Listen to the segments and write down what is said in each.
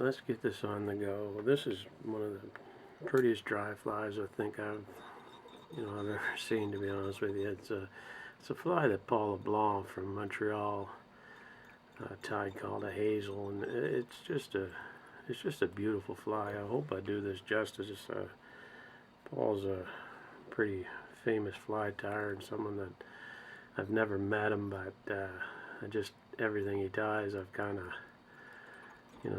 let's get this on the go. This is one of the prettiest dry flies I think I've ever seen, to be honest with you. It's a fly that Paul LeBlanc from Montreal tied called a Hazel, and it's just a beautiful fly. I hope I do this justice. Paul's a pretty famous fly tyer and someone that I've never met him, but I just everything he ties I've kind of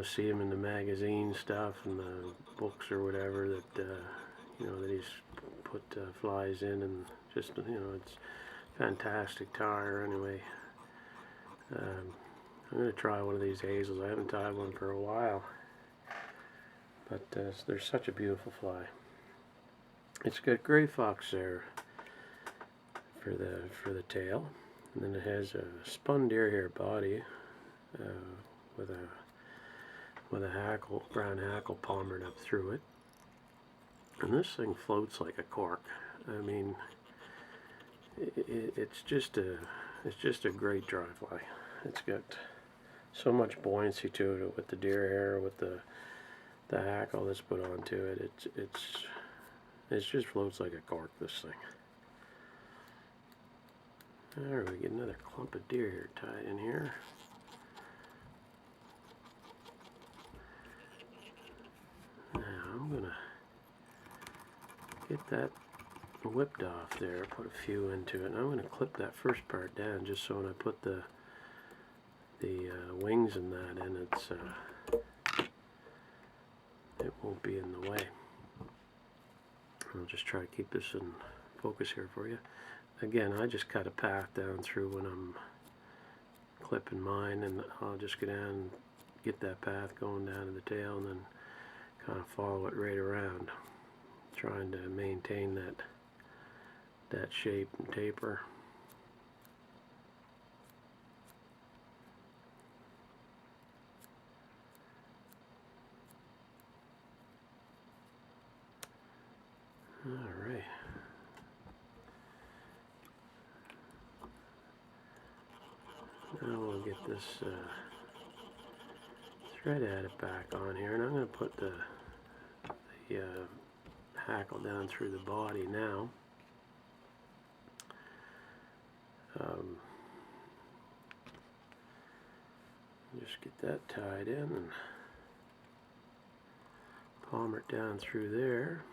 see him in the magazine stuff and the books or whatever that that he's put flies in, and just it's fantastic tire. Anyway, I'm going to try one of these Hazels. I haven't tied one for a while, but they're such a beautiful fly. It's got gray fox there for the tail, and then it has a spun deer hair body with a hackle, brown hackle palmered up through it, and this thing floats like a cork. I mean, it's just a great dry fly. It's got so much buoyancy to it with the deer hair, with the hackle that's put onto it. It just floats like a cork, this thing. Alright, we get another clump of deer hair tied in here. Now I'm gonna get that whipped off there, put a few into it, and I'm gonna clip that first part down just so when I put the wings in that in, it won't be in the way. I'll just try to keep this in focus here for you. Again, I just cut a path down through when I'm clipping mine, and I'll just go down and get that path going down to the tail and then kind of follow it right around, trying to maintain that shape and taper. Alright. Now we'll get this thread added back on here, and I'm going to put the hackle down through the body now. Just get that tied in and palm it down through there.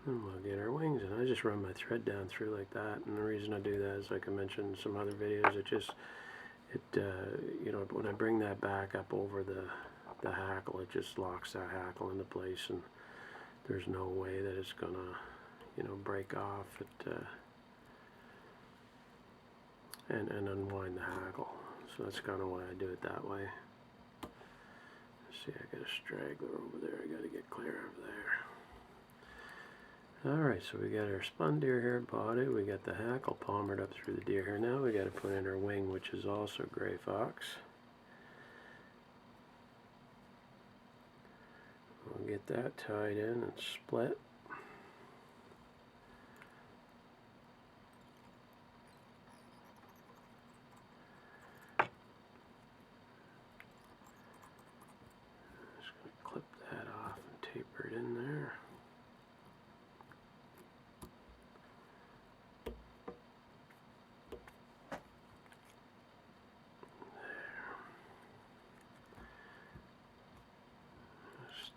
And we'll get our wings, and I just run my thread down through like that. And the reason I do that is, like I mentioned in some other videos, when I bring that back up over the hackle, it just locks that hackle into place, and there's no way that it's gonna break off and unwind the hackle. So that's kind of why I do it that way. Let's see, I got a straggler over there. I got to get clear of there. Alright, so we got our spun deer hair body, we got the hackle palmered up through the deer hair. Now we got to put in our wing, which is also gray fox. We'll get that tied in and split. Just going to clip that off and taper it in there.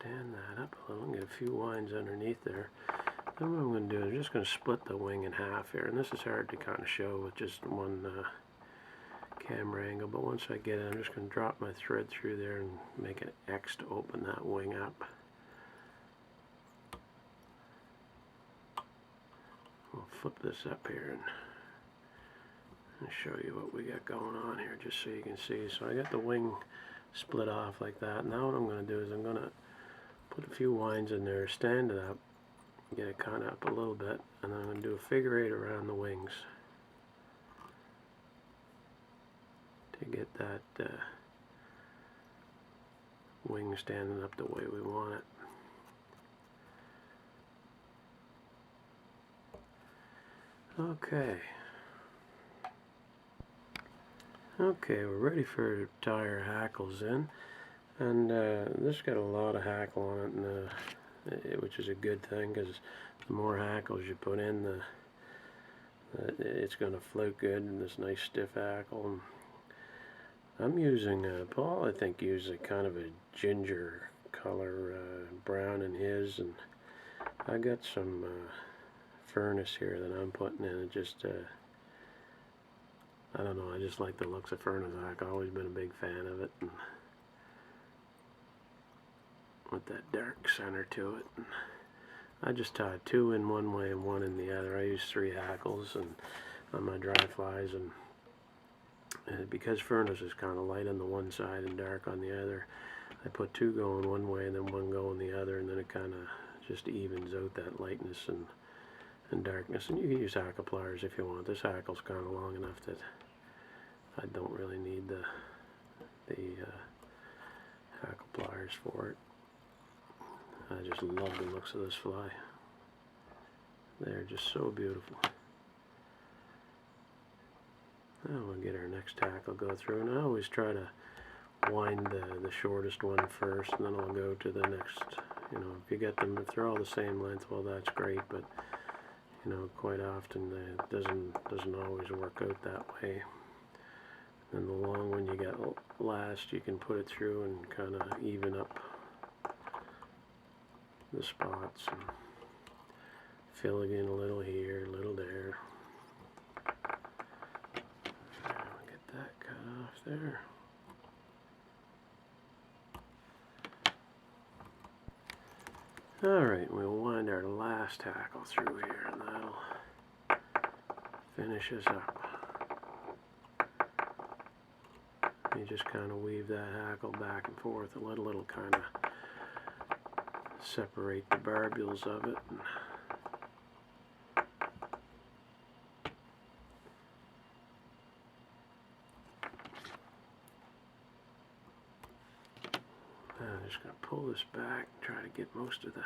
Stand that up a little and get a few winds underneath there. Then what I'm going to do is I'm just going to split the wing in half here, and this is hard to kind of show with just one camera angle, but once I get it, I'm just going to drop my thread through there and make an X to open that wing up. We'll flip this up here and show you what we got going on here, just so you can see. So I got the wing split off like that. Now what I'm going to do is I'm going to put a few winds in there, stand it up, get it kind of up a little bit, and then I'm going to do a figure eight around the wings to get that wing standing up the way we want it. Okay. Okay, we're ready for to tie our hackles in, and this got a lot of hackle on it, and which is a good thing, because the more hackles you put in, it's going to float good, and this nice stiff hackle. And I'm using Paul, I think, used a kind of a ginger color brown in his, and I got some furnace here that I'm putting in. It just I don't know, I just like the looks of furnace. I've always been a big fan of it, and with that dark center to it. And I just tied 2 in one way and 1 in the other. I use 3 hackles and on my dry flies, and because furnace is kind of light on the one side and dark on the other, I put 2 going one way and then 1 going the other, and then it kind of just evens out that lightness and darkness. And you can use hackle pliers if you want. This hackle's kind of long enough that I don't really need the hackle pliers for it. I just love the looks of this fly. They're just so beautiful. Now we'll get our next hackle, go through, and I always try to wind the shortest one first, and then I'll go to the next. You know, if you get them, if they're all the same length, well, that's great, but you know, quite often it doesn't always work out that way. And the long one you get last, you can put it through and kind of even up the spots and fill it in a little here, a little there. Get that cut off there. Alright, we'll wind our last hackle through here, and that'll finish us up. You just kind of weave that hackle back and forth and let a little kind of separate the barbules of it. I'm just going to pull this back, try to get most of the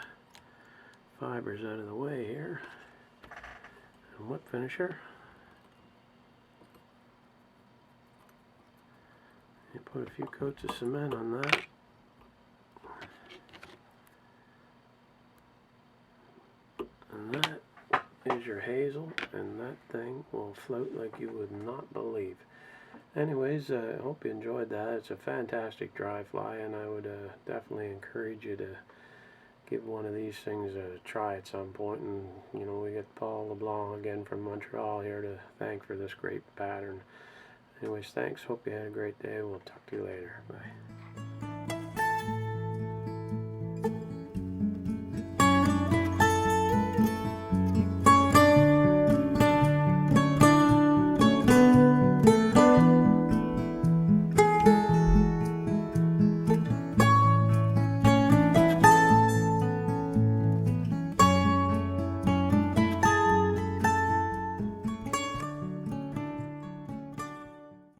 fibers out of the way here. And whip finisher. You put a few coats of cement on that. And that is your Hazel, and that thing will float like you would not believe. Anyways, I hope you enjoyed that. It's a fantastic dry fly, and I would definitely encourage you to give one of these things a try at some point. And you know, we get Paul LeBlanc again from Montreal here to thank for this great pattern. Anyways, thanks. Hope you had a great day. We'll talk to you later. Bye.